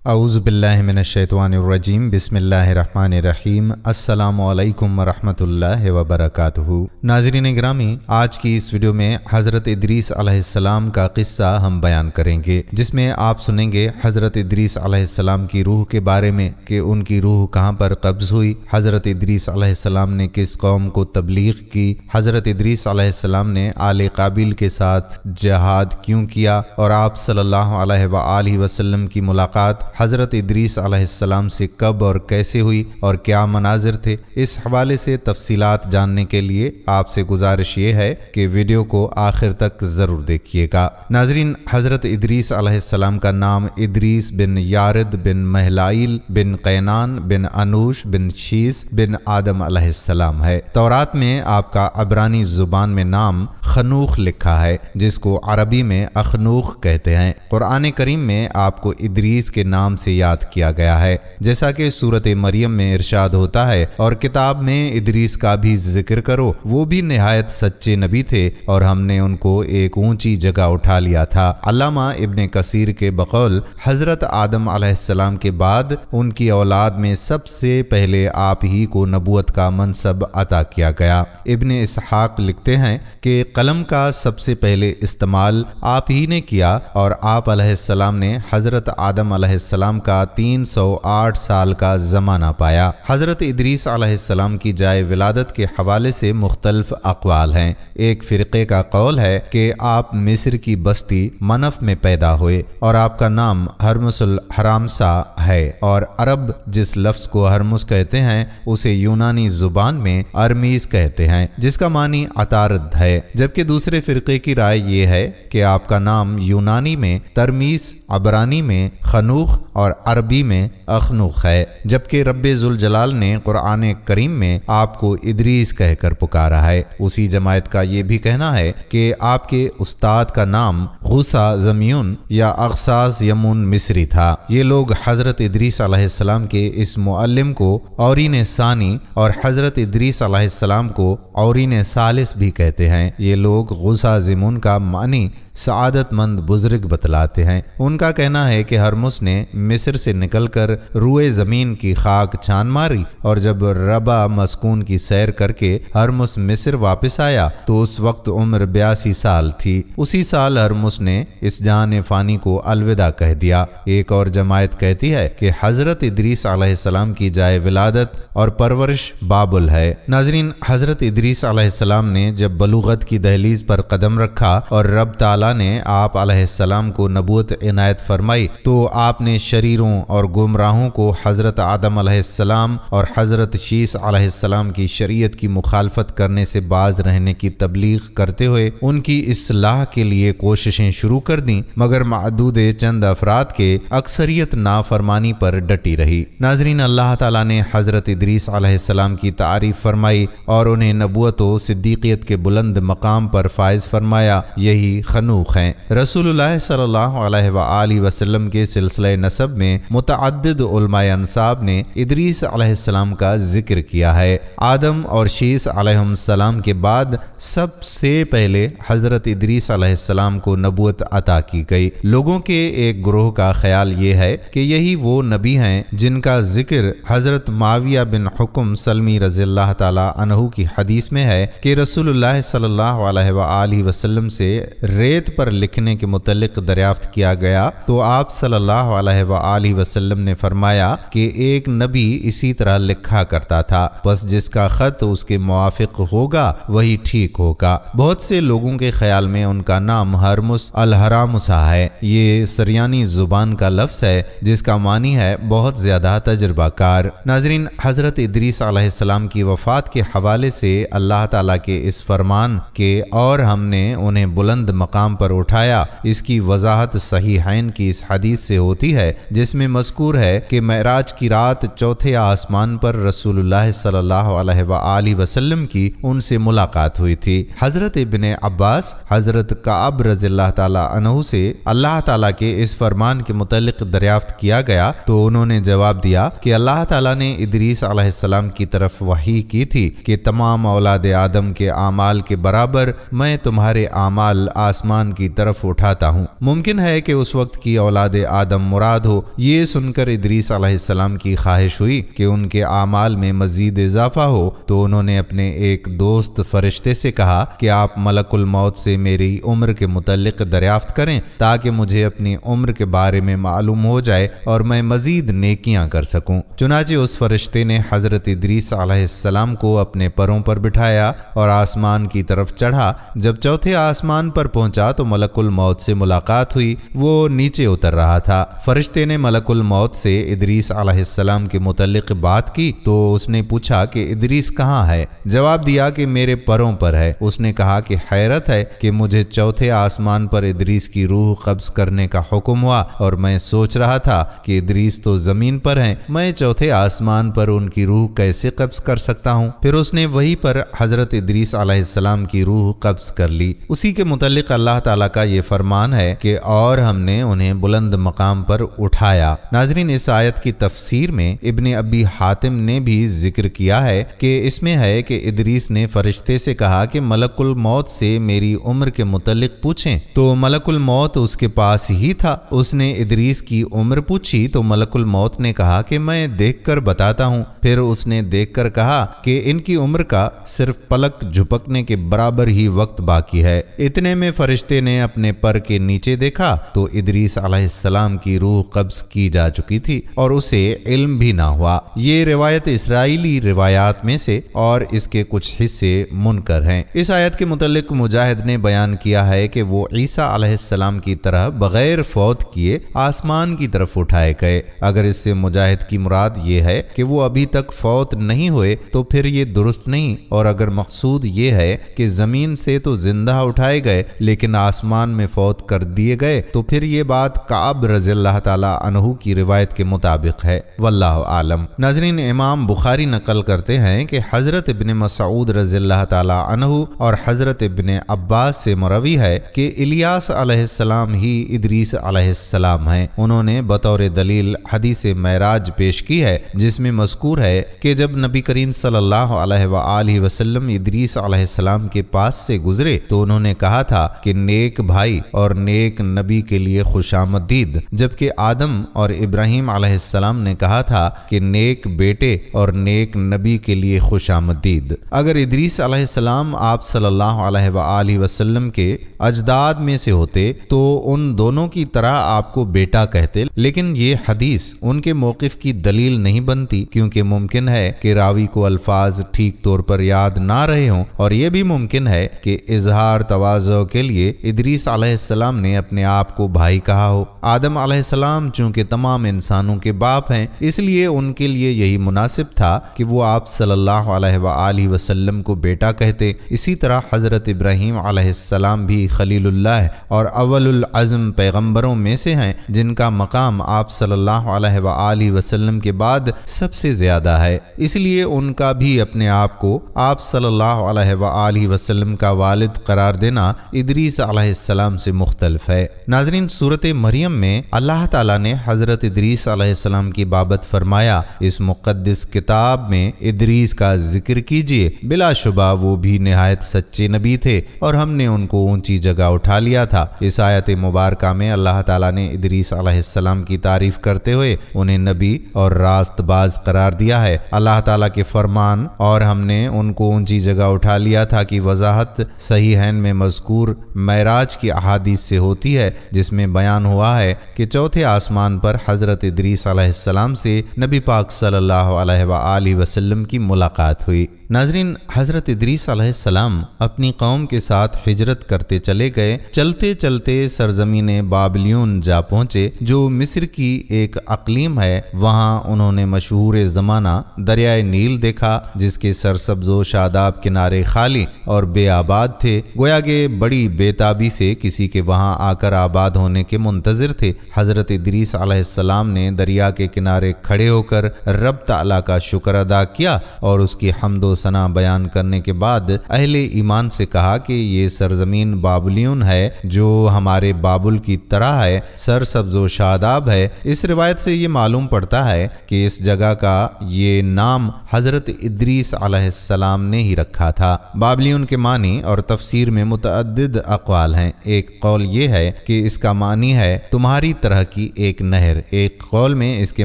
اعوذ باللہ من الشیطان الرجیم بسم اللہ الرحمن الرحیم السلام علیکم ورحمۃ اللہ وبرکاتہ۔ ناظرین گرامی، آج کی اس ویڈیو میں حضرت ادریس علیہ السلام کا قصہ ہم بیان کریں گے، جس میں آپ سنیں گے حضرت ادریس علیہ السلام کی روح کے بارے میں کہ ان کی روح کہاں پر قبض ہوئی، حضرت ادریس علیہ السلام نے کس قوم کو تبلیغ کی، حضرت ادریس علیہ السلام نے آل قابیل کے ساتھ جہاد کیوں کیا، اور آپ صلی اللہ علیہ وآلہ وسلم کی ملاقات حضرت ادریس علیہ السلام سے کب اور کیسے ہوئی اور کیا مناظر تھے۔ اس حوالے سے تفصیلات جاننے کے لیے آپ سے گزارش یہ ہے کہ ویڈیو کو آخر تک ضرور دیکھیے گا۔ ناظرین، حضرت ادریس علیہ السلام کا نام ادریس بن یارد بن مہلائیل بن قینان بن انوش بن شیس بن آدم علیہ السلام ہے۔ تورات میں آپ کا عبرانی زبان میں نام خنوخ لکھا ہے، جس کو عربی میں اخنوخ کہتے ہیں۔ قرآن کریم میں آپ کو ادریس کے نام سے یاد کیا گیا ہے، جیسا کہ سورۃ مریم میں ارشاد ہوتا ہے، اور کتاب میں ادریس کا بھی ذکر کرو، وہ بھی نہایت سچے نبی تھے اور ہم نے ان کو ایک اونچی جگہ اٹھا لیا تھا۔ علامہ ابن کثیر کے بقول حضرت آدم علیہ السلام کے بعد ان کی اولاد میں سب سے پہلے آپ ہی کو نبوت کا منصب عطا کیا گیا۔ ابن اسحاق لکھتے ہیں کہ قلم کا سب سے پہلے استعمال آپ ہی نے کیا، اور آپ علیہ السلام نے حضرت آدم علیہ السلام کا 308 سال کا زمانہ پایا۔ حضرت ادریس علیہ السلام کی جائے ولادت کے حوالے سے مختلف اقوال ہیں۔ ایک فرقے کا قول ہے کہ آپ مصر کی بستی منف میں پیدا ہوئے اور آپ کا نام ہرمس الحرامسا ہے، اور عرب جس لفظ کو ہرمس کہتے ہیں اسے یونانی زبان میں ارمیز کہتے ہیں، جس کا معنی عطارد ہے، جبکہ دوسرے فرقے کی رائے یہ ہے کہ آپ کا نام یونانی میں ترمیس، عبرانی میں خنوخ اور عربی میں اخنوخ ہے، جبکہ رب ذوالجلال نے قرآن کریم میں آپ کو ادریس کہہ کر پکارا ہے۔ اسی جماعت کا یہ بھی کہنا ہے کہ آپ کے استاد کا نام غوثا زمیون یا اغساس یمون مصری تھا۔ یہ لوگ حضرت ادریس علیہ السلام کے اس معلم کو اورین ثانی اور حضرت ادریس علیہ السلام کو اورین ثالث بھی کہتے ہیں۔ یہ لوگ غوثا زمون کا معنی سعادت مند بزرگ بتلاتے ہیں۔ ان کا کہنا ہے کہ ہرمس نے مصر سے نکل کر روئے زمین کی خاک چھان ماری، اور جب ربا مسکون کی سیر کر کے ہرمس مصر واپس آیا تو اس وقت عمر 82 سال تھی۔ اسی سال ہرمس نے اس جہان فانی کو الوداع کہہ دیا۔ ایک اور جماعت کہتی ہے کہ حضرت ادریس علیہ السلام کی جائے ولادت اور پرورش بابل ہے۔ ناظرین، حضرت ادریس علیہ السلام نے جب بلوغت کی دہلیز پر قدم رکھا اور رب تعالی نے آپ علیہ السلام کو نبوت عنایت فرمائی تو آپ نے شریروں اور گمراہوں کو حضرت آدم علیہ السلام اور حضرت شیس علیہ السلام کی شریعت کی مخالفت کرنے سے باز رہنے کی تبلیغ کرتے ہوئے ان کی اصلاح کے لیے کوششیں شروع کر دیں، مگر معدود چند افراد کے اکثریت نافرمانی پر ڈٹی رہی۔ ناظرین، اللہ تعالیٰ نے حضرت ادریس علیہ السلام کی تعریف فرمائی اور انہیں نبوت و صدیقیت کے بلند مقام پر فائز فرمایا۔ یہی خنوخ ہیں۔ رسول اللہ صلی اللہ علیہ وآلہ وسلم کے سلسلہ نسب میں متعدد علماء انساب نے ادریس علیہ السلام کا ذکر کیا ہے۔ آدم اور شیس علیہ السلام کے بعد سب سے پہلے حضرت ادریس علیہ السلام کو نبوت عطا کی گئی۔ لوگوں کے ایک گروہ کا خیال یہ ہے کہ یہی وہ نبی ہیں جن کا ذکر حضرت معاویہ بن حکم سلمی رضی اللہ تعالی عنہ کی حدیث میں ہے کہ رسول اللہ صلی اللہ علیہ وآلہ وسلم سے ریت پر لکھنے کے متعلق دریافت کیا گیا تو آپ صلی اللہ علیہ وآلہ وسلم نے فرمایا کہ ایک نبی اسی طرح لکھا کرتا تھا، بس جس کا خط اس کے موافق ہوگا وہی ٹھیک ہوگا۔ بہت سے لوگوں کے خیال میں ان کا نام ہرمس الحرامسا ہے۔ یہ سریانی زبان کا لفظ ہے جس کا معنی ہے بہت زیادہ تجربہ کار۔ ناظرین، حضرت ادریس علیہ السلام کی وفات کے حوالے سے اللہ تعالیٰ کے اس فرمان کے اور ہم نے انہیں بلند مقام پر اٹھایا، اس کی وضاحت صحیحین کی اس حدیث سے ہوتی ہے جس میں مذکور ہے کہ معراج کی رات چوتھے آسمان پر رسول اللہ صلی اللہ علیہ وآلہ وسلم کی ان سے ملاقات ہوئی تھی۔ حضرت ابن عباس حضرت کعب رضی اللہ تعالیٰ عنہ سے اللہ تعالیٰ کے اس فرمان کے متعلق دریافت کیا گیا تو انہوں نے جواب دیا کہ اللہ تعالیٰ نے ادریس علیہ السلام کی طرف وحی کی تھی کہ تمام اولاد آدم کے اعمال کے برابر میں تمہارے اعمال آسمان آسمان کی طرف اٹھاتا ہوں۔ ممکن ہے کہ اس وقت کی اولاد آدم مراد ہو۔ یہ سن کر ادریس علیہ السلام کی خواہش ہوئی کہ ان کے اعمال میں مزید اضافہ ہو، تو انہوں نے اپنے ایک دوست فرشتے سے کہا کہ آپ ملک الموت سے میری عمر کے متعلق دریافت کریں تاکہ مجھے اپنی عمر کے بارے میں معلوم ہو جائے اور میں مزید نیکیاں کر سکوں۔ چنانچہ اس فرشتے نے حضرت ادریس علیہ السلام کو اپنے پروں پر بٹھایا اور آسمان کی طرف چڑھا۔ جب چوتھے آسمان پر پہنچا تو ملک الموت سے ملاقات ہوئی۔ وہ نیچے اتر رہا تھا۔ فرشتے نے ملک الموت سے ادریس علیہ السلام کے متعلق بات کی تو اس نے پوچھا کہ ادریس کہاں ہے؟ جواب دیا کہ میرے پروں پر ہے۔ اس نے کہا کہ حیرت ہے کہ مجھے چوتھے آسمان پر ادریس کی روح قبض کرنے کا حکم ہوا اور میں سوچ رہا تھا کہ ادریس تو زمین پر ہیں، میں چوتھے آسمان پر ان کی روح کیسے قبض کر سکتا ہوں؟ پھر اس نے وہیں پر حضرت ادریس علیہ السلام کی روح قبض کر لی۔ اسی کے متعلق اللہ تعالیٰ کا یہ فرمان ہے کہ اور ہم نے انہیں بلند مقام پر اٹھایا۔ ناظرین، اس آیت کی تفسیر میں ابن ابی حاتم نے بھی ذکر کیا ہے کہ اس میں ہے کہ ادریس نے فرشتے سے کہا کہ ملک الموت سے میری عمر کے متعلق پوچھیں، تو ملک الموت اس کے پاس ہی تھا۔ اس نے ادریس کی عمر پوچھی تو ملک الموت نے کہا کہ میں دیکھ کر بتاتا ہوں۔ پھر اس نے دیکھ کر کہا کہ ان کی عمر کا صرف پلک جھپکنے کے برابر ہی وقت باقی ہے۔ اتنے میں فرشتے نے اپنے پر کے نیچے دیکھا تو ادریس علیہ السلام کی روح قبض کی جا چکی تھی اور اسے علم بھی نہ ہوا۔ یہ روایت اسرائیلی روایات میں سے اور اس کے کچھ حصے منکر ہیں۔ اس آیت کے متعلق مجاہد نے بیان کیا ہے کہ وہ عیسیٰ علیہ السلام کی طرح بغیر فوت کیے آسمان کی طرف اٹھائے گئے۔ اگر اس سے مجاہد کی مراد یہ ہے کہ وہ ابھی تک فوت نہیں ہوئے تو پھر یہ درست نہیں، اور اگر مقصود یہ ہے کہ زمین سے تو زندہ اٹھائے گئے لیکن آسمان میں فوت کر دیے گئے تو پھر یہ بات کعب رضی اللہ تعالی عنہ کی روایت کے مطابق ہے۔ واللہ عالم۔ ناظرین، امام بخاری نقل کرتے ہیں کہ حضرت ابن مسعود رضی اللہ تعالی عنہ اور حضرت ابن عباس سے مروی ہے کہ الیاس علیہ السلام ہی ادریس علیہ السلام ہیں۔ انہوں نے بطور دلیل حدیث معراج پیش کی ہے جس میں مذکور ہے کہ جب نبی کریم صلی اللہ علیہ وآلہ وسلم ادریس علیہ السلام کے پاس سے گزرے تو انہوں نے کہا تھا کہ نیک بھائی اور نیک نبی کے لیے خوش آمدید، جبکہ آدم اور ابراہیم علیہ السلام نے کہا تھا کہ نیک بیٹے اور نیک نبی کے لیے خوش آمدید۔ اگر ادریس علیہ السلام آپ صلی اللہ علیہ وآلہ وسلم کے اجداد میں سے ہوتے تو ان دونوں کی طرح آپ کو بیٹا کہتے، لیکن یہ حدیث ان کے موقف کی دلیل نہیں بنتی کیونکہ ممکن ہے کہ راوی کو الفاظ ٹھیک طور پر یاد نہ رہے ہوں، اور یہ بھی ممکن ہے کہ اظہار تواضع کے لیے ادریس علیہ السلام نے اپنے آپ کو بھائی کہا ہو۔ آدم علیہ السلام چونکہ تمام انسانوں کے باپ ہیں، اس لیے ان کے لیے یہی مناسب تھا کہ وہ آپ صلی اللہ علیہ وآلہ وسلم کو بیٹا کہتے۔ اسی طرح حضرت ابراہیم علیہ السلام بھی خلیل اللہ اور اول العزم پیغمبروں میں سے ہیں جن کا مقام آپ صلی اللہ علیہ وآلہ وسلم کے بعد سب سے زیادہ ہے، اس لیے ان کا بھی اپنے آپ کو آپ صلی اللہ علیہ وآلہ وسلم کا والد قرار دینا ادریس علیہ السلام سے مختلف ہے۔ ناظرین، سورۃ مریم میں اللہ تعالیٰ نے حضرت ادریس علیہ السلام کی بابت فرمایا، اس مقدس کتاب میں ادریس کا ذکر کیجیے، بلا شبہ وہ بھی نہایت سچے نبی تھے اور ہم نے ان کو اونچی جگہ اٹھا لیا تھا۔ اس آیت مبارکہ میں اللہ تعالیٰ نے ادریس علیہ السلام کی تعریف کرتے ہوئے انہیں نبی اور راست باز قرار دیا ہے۔ اللہ تعالیٰ کے فرمان اور ہم نے ان کو اونچی جگہ اٹھا لیا تھا کی وضاحت صحیحین میں مذکور معراج کی احادیث سے ہوتی ہے جس میں بیان ہوا ہے کہ چوتھے آسمان پر حضرت ادریس علیہ السلام سے نبی پاک صلی اللہ علیہ وآلہ وسلم کی ملاقات ہوئی۔ ناظرین، حضرت ادریس علیہ السلام اپنی قوم کے ساتھ ہجرت کرتے چلے گئے۔ چلتے چلتے سرزمین بابلیون جا پہنچے جو مصر کی ایک اقلیم ہے۔ وہاں انہوں نے مشہور زمانہ دریائے نیل دیکھا جس کے سرسبز و شاداب کنارے خالی اور بے آباد تھے، گویا کہ بڑی بے تابی سے کسی کے وہاں آ کر آباد ہونے کے منتظر تھے۔ حضرت ادریس علیہ السلام نے دریا کے کنارے کھڑے ہو کر رب تعالیٰ کا شکر ادا کیا اور اس کی حمد و و ثنا بیان کرنے کے بعد اہل ایمان سے کہا کہ یہ سرزمین بابلیون ہے جو ہمارے بابل کی طرح ہے، سرسبز و شاداب ہے۔ اس روایت سے یہ معلوم پڑتا ہے کہ اس جگہ کا یہ نام حضرت ادریس علیہ السلام نے ہی رکھا تھا۔ بابلیون کے معنی اور تفسیر میں متعدد اقوال ہیں۔ ایک قول یہ ہے کہ اس کا معنی ہے تمہاری طرح کی ایک نہر، ایک قول میں اس کے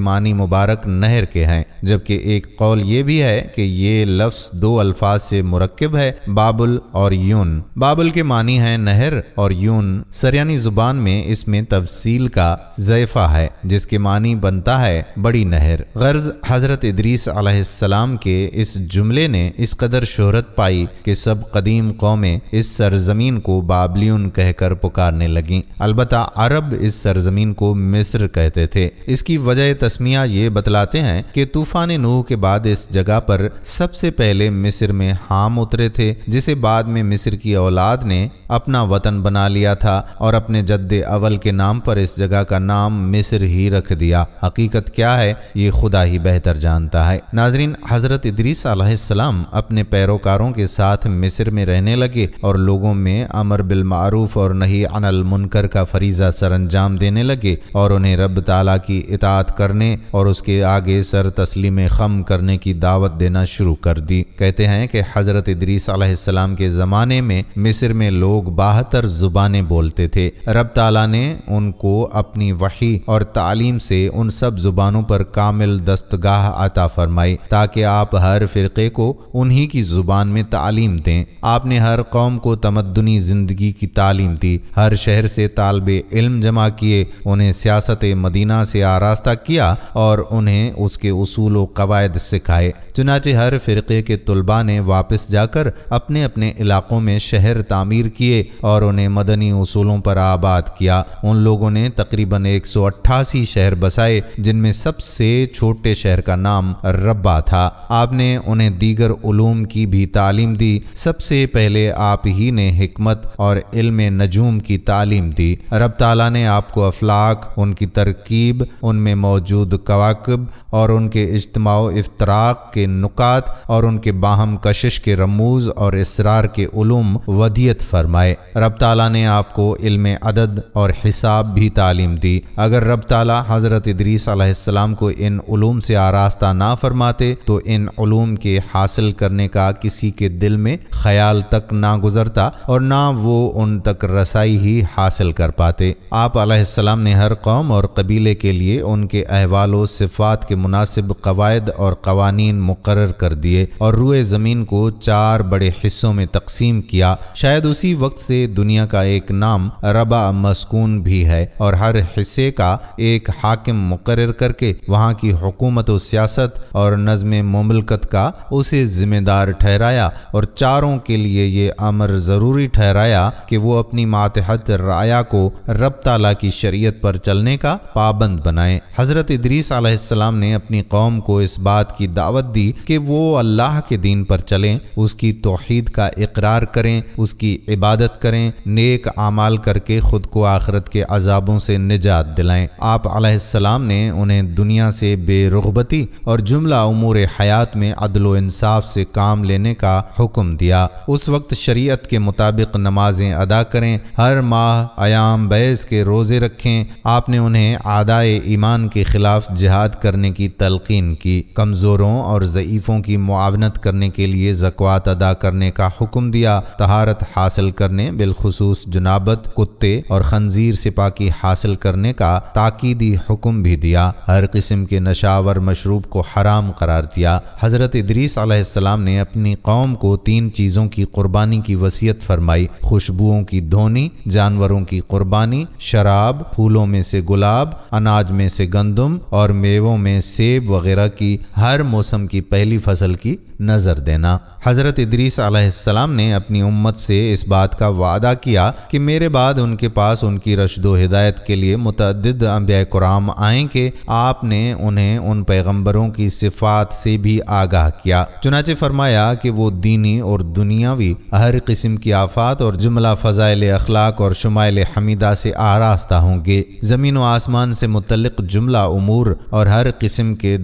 معنی مبارک نہر کے ہیں، جبکہ ایک قول یہ بھی ہے کہ یہ لفظ دو الفاظ سے مرکب ہے، بابل اور یون۔ بابل کے معنی ہے نہر اور یون سریانی زبان میں اس میں تفصیل کا ضیفہ ہے جس کے معنی بنتا ہے بڑی نہر۔ غرض حضرت ادریس علیہ السلام کے اس جملے نے اس قدر شہرت پائی کہ سب قدیم قومیں اس سرزمین کو بابلیون کہہ کر پکارنے لگیں۔ البتہ عرب اس سرزمین کو مصر کہتے تھے۔ اس کی وجہ تسمیہ یہ بتلاتے ہیں کہ طوفان نوح کے بعد اس جگہ پر سب سے پہلے مصر میں حام اترے تھے، جسے بعد میں مصر کی اولاد نے اپنا وطن بنا لیا تھا اور اپنے جد اول کے نام پر اس جگہ کا نام مصر ہی رکھ دیا۔ حقیقت کیا ہے یہ خدا ہی بہتر جانتا ہے۔ ناظرین، حضرت ادریس علیہ السلام اپنے پیروکاروں کے ساتھ مصر میں رہنے لگے اور لوگوں میں امر بالمعروف اور نہی عن المنکر کا فریضہ سر انجام دینے لگے اور انہیں رب تعالیٰ کی اطاعت کرنے اور اس کے آگے سر تسلیم خم کرنے کی دعوت دینا شروع کر دی۔ کہتے ہیں کہ حضرت ادریس علیہ السلام کے زمانے میں مصر میں لوگ 72 زبانیں بولتے تھے۔ رب تعالیٰ نے ان کو اپنی وحی اور تعلیم سے ان سب زبانوں پر کامل دستگاہ عطا فرمائی تاکہ آپ ہر فرقے کو انہی کی زبان میں تعلیم دیں۔ آپ نے ہر قوم کو تمدنی زندگی کی تعلیم دی، ہر شہر سے طالب علم جمع کیے، انہیں سیاست مدینہ سے آراستہ کیا اور انہیں اس کے اصول و قواعد سکھائے۔ چنانچہ ہر فرقے کے طلباء نے واپس جا کر اپنے اپنے علاقوں میں شہر تعمیر کیے اور انہیں مدنی اصولوں پر آباد کیا۔ ان لوگوں نے تقریباً 188 شہر بسائے جن میں سب سے چھوٹے شہر کا نام ربا تھا۔ آپ نے انہیں دیگر علوم کی بھی تعلیم دی۔ سب سے پہلے آپ ہی نے حکمت اور علم نجوم کی تعلیم دی۔ رب تعالیٰ نے آپ کو افلاک، ان کی ترکیب، ان میں موجود کواکب اور ان کے اجتماع و افتراق کے نکات اور ان کے باہم کشش کے رموز اور اسرار کے علوم ودیت فرمائے۔ رب تعالیٰ نے آپ کو علم عدد اور حساب بھی تعلیم دی۔ اگر رب تعالیٰ حضرت ادریس علیہ السلام کو ان علوم سے آراستہ نہ فرماتے تو ان علوم کے حاصل کرنے کا کسی کے دل میں خیال تک نہ گزرتا اور نہ وہ ان تک رسائی ہی حاصل کر پاتے۔ آپ علیہ السلام نے ہر قوم اور قبیلے کے لیے ان کے احوال و صفات کے مناسب قواعد اور قوانین مقرر کر دیے اور روئے زمین کو 4 بڑے حصوں میں تقسیم کیا۔ شاید اسی وقت سے دنیا کا ایک نام ربع مسکون بھی ہے اور ہر حصے کا ایک حاکم مقرر کر کے وہاں کی حکومت و سیاست اور نظم مملکت کا اسے ذمہ دار ٹھہرایا اور چاروں کے لیے یہ امر ضروری ٹھہرایا کہ وہ اپنی ماتحت رعایا کو رب تعالیٰ کی شریعت پر چلنے کا پابند بنائیں۔ حضرت ادریس علیہ السلام نے اپنی قوم کو اس بات کی دعوت دی کہ وہ اللہ کے دین پر چلیں، اس کی توحید کا اقرار کریں، اس کی عبادت کریں، نیک اعمال کر کے خود کو آخرت کے عذابوں سے نجات دلائیں۔ آپ علیہ السلام نے انہیں دنیا سے بے رغبتی اور جملہ امور حیات میں عدل و انصاف سے کام لینے کا حکم دیا۔ اس وقت شریعت کے مطابق نمازیں ادا کریں، ہر ماہ ایام بیض کے روزے رکھیں۔ آپ نے انہیں اعدائے ایمان کے خلاف جہاد کرنے کی تلقین کی، کمزوروں اور ضعیفوں کی معاونت کرنے کے لیے زکوٰۃ ادا کرنے کا حکم دیا، طہارت حاصل کرنے بالخصوص جنابت، کتے اور خنزیر سے پاکی حاصل کرنے کا تاکیدی حکم بھی دیا، ہر قسم کے نشاور مشروب کو حرام قرار دیا۔ حضرت ادریس علیہ السلام نے اپنی قوم کو 3 چیزوں کی قربانی کی وصیت فرمائی: خوشبوؤں کی دھونی، جانوروں کی قربانی، شراب، پھولوں میں سے گلاب، اناج میں سے گندم اور میووں میں سیب وغیرہ کی ہر موسم کی پہلی فصل کی نظر دینا۔ حضرت ادریس علیہ السلام نے اپنی امت سے اس بات کا وعدہ کیا کہ میرے بعد ان کے پاس ان کی رشد و ہدایت کے لیے متعدد انبیاء کرام آئیں کہ آپ نے انہیں ان پیغمبروں کی صفات سے بھی آگاہ کیا۔ چنانچہ فرمایا کہ وہ دینی اور دنیاوی ہر قسم کی آفات اور جملہ فضائل اخلاق اور شمائل حمیدہ سے آراستہ ہوں گے۔ زمین و آسمان سے متعلق جملہ امور اور ہر قسم کے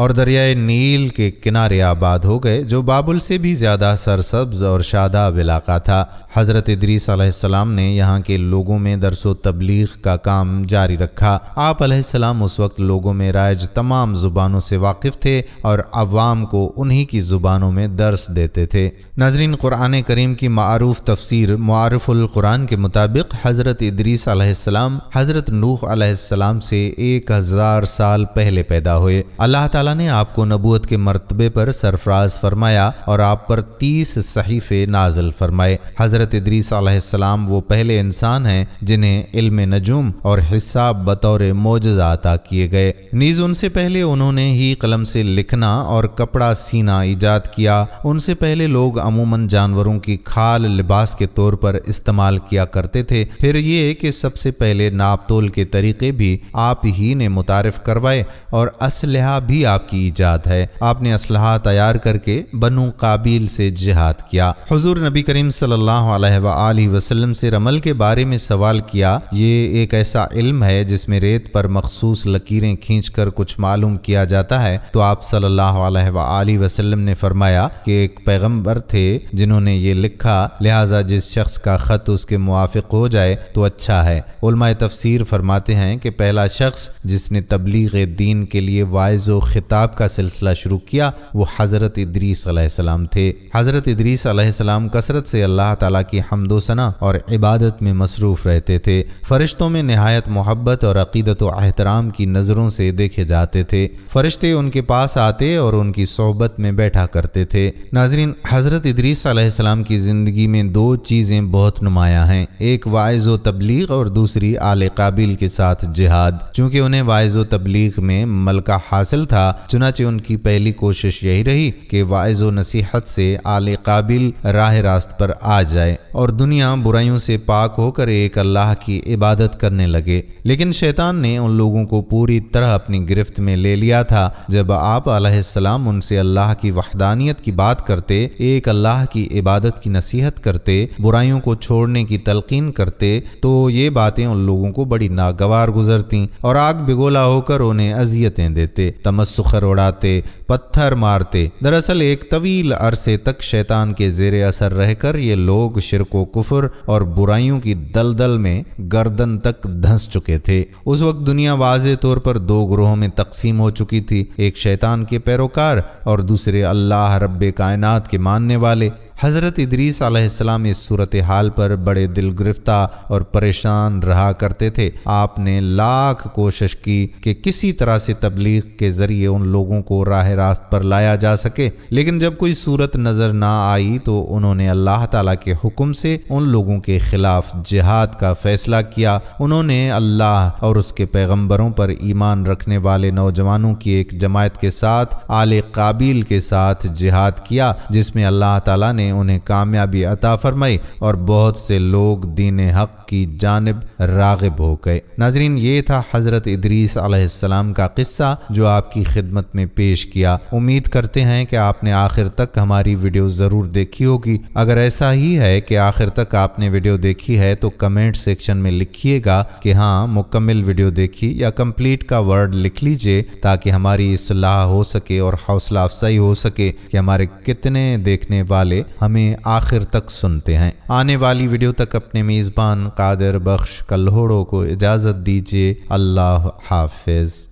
اور دریائے نیل کے کنارے آباد ہو گئے، جو بابل سے بھی زیادہ سرسبز اور شاداب علاقہ تھا۔ حضرت ادریس علیہ السلام نے یہاں کے لوگوں میں درس و تبلیغ کا کام جاری رکھا۔ آپ علیہ السلام اس وقت لوگوں میں رائج تمام زبانوں سے واقف تھے اور عوام کو انہی کی زبانوں میں درس دیتے تھے۔ ناظرین، قرآن کریم کی معروف تفسیر معارف القرآن کے مطابق حضرت ادریس علیہ السلام حضرت نوح علیہ السلام سے 1000 سال پہلے پیدا ہوئے۔ اللہ تعالیٰ نے آپ کو نبوت کے مرتبے پر سرفراز فرمایا اور آپ پر 30 صحیفے نازل فرمائے۔ حضرت ادریس علیہ السلام وہ پہلے انسان ہیں جنہیں علم نجوم اور حساب بطور معجزہ عطا کیے گئے۔ نیز ان سے پہلے انہوں نے ہی قلم سے لکھنا اور کپڑا سینا ایجاد کیا۔ ان سے پہلے لوگ عموماً جانوروں کی کھال لباس کے طور پر استعمال کیا کرتے تھے۔ پھر یہ کہ سب سے پہلے ناپ تول کے طریقے بھی آپ ہی نے متعارف کروائے اور اسلحہ بھی آپ کی ایجاد ہے۔ آپ نے اسلحہ تیار کر کے بنو قابیل سے جہاد کیا۔ حضور نبی کریم صلی اللہ علیہ وآلہ وسلم سے رمل کے بارے میں سوال کیا۔ یہ ایک ایسا علم ہے جس میں ریت پر مخصوص لکیریں کھینچ کر کچھ معلوم کیا جاتا ہے، تو آپ صلی اللہ علیہ وآلہ وسلم نے فرمایا کہ ایک پیغمبر تھے جنہوں نے یہ لکھا، لہٰذا جس شخص کا خط اس کے موافق ہو جائے تو اچھا ہے۔ علماء تفسیر فرماتے ہیں کہ پہلا شخص جس نے تبلیغ دین کے لیے واعظ و خطاب کا سلسلہ شروع کیا وہ حضرت ادریس علیہ السلام تھے۔ حضرت ادریس علیہ السلام کثرت سے اللہ تعالیٰ کی حمد و ثنا اور عبادت میں مصروف رہتے تھے۔ فرشتوں میں نہایت محبت اور عقیدت و احترام کی نظروں سے دیکھے جاتے تھے۔ فرشتے ان کے پاس آتے اور ان کی صحبت میں بیٹھا کرتے تھے۔ ناظرین، حضرت ادریس علیہ السلام کی زندگی میں 2 چیزیں بہت نمایاں ہیں، ایک واعظ و تبلیغ اور دوسری آل قابیل کے ساتھ جہاد۔ چونکہ انہیں واعظ و تبلیغ میں ملکہ حاصل تھا، چنانچہ ان کی پہلی کوشش یہی رہی کہ واعظ و نصیحت سے آل قابیل راہ راست پر آ جائے اور دنیا برائیوں سے پاک ہو کر ایک اللہ کی عبادت کرنے لگے۔ لیکن شیطان نے ان لوگوں کو پوری طرح اپنی گرفت میں لے لیا تھا۔ جب آپ علیہ السلام ان سے اللہ کی وحدانیت کی بات کرتے، ایک اللہ کی عبادت کی نصیحت کرتے، برائیوں کو چھوڑنے کی تلقین کرتے، تو یہ باتیں ان لوگوں کو بڑی ناگوار گزرتیں اور آگ بگولا ہو کر انہیں اذیتیں دیتے، تمسخر اڑاتے، پتھر مارتے۔ دراصل ایک طویل عرصے تک شیطان کے زیر اثر رہ کر یہ لوگ شرک و کفر اور برائیوں کی دلدل میں گردن تک دھنس چکے تھے۔ اس وقت دنیا واضح طور پر 2 گروہوں میں تقسیم ہو چکی تھی، ایک شیطان کے پیروکار اور دوسرے اللہ رب کائنات کے ماننے والے۔ حضرت ادریس علیہ السلام اس صورتحال پر بڑے دل گرفتہ اور پریشان رہا کرتے تھے۔ آپ نے لاکھ کوشش کی کہ کسی طرح سے تبلیغ کے ذریعے ان لوگوں کو راہ راست پر لایا جا سکے، لیکن جب کوئی صورت نظر نہ آئی تو انہوں نے اللہ تعالیٰ کے حکم سے ان لوگوں کے خلاف جہاد کا فیصلہ کیا۔ انہوں نے اللہ اور اس کے پیغمبروں پر ایمان رکھنے والے نوجوانوں کی ایک جماعت کے ساتھ آل قابیل کے ساتھ جہاد کیا، جس میں اللہ تعالیٰ نے انہیں کامیابی عطا فرمائی اور بہت سے لوگ دین حق کی جانب راغب ہو گئے۔ ناظرین، یہ تھا حضرت ادریس علیہ السلام کا قصہ جو آپ کی خدمت میں پیش کیا۔ امید کرتے ہیں کہ آپ نے آخر تک ہماری ویڈیو ضرور دیکھی ہوگی۔ اگر ایسا ہی ہے کہ آخر تک آپ نے ویڈیو دیکھی ہے تو کمنٹ سیکشن میں لکھیے گا کہ ہاں مکمل ویڈیو دیکھی، یا کمپلیٹ کا ورڈ لکھ لیجئے تاکہ ہماری اصلاح ہو سکے اور حوصلہ افزائی ہو سکے کہ ہمارے کتنے دیکھنے والے ہمیں آخر تک سنتے ہیں۔ آنے والی ویڈیو تک اپنے میزبان قادر بخش کلہوڑوں کو اجازت دیجیے۔ اللہ حافظ۔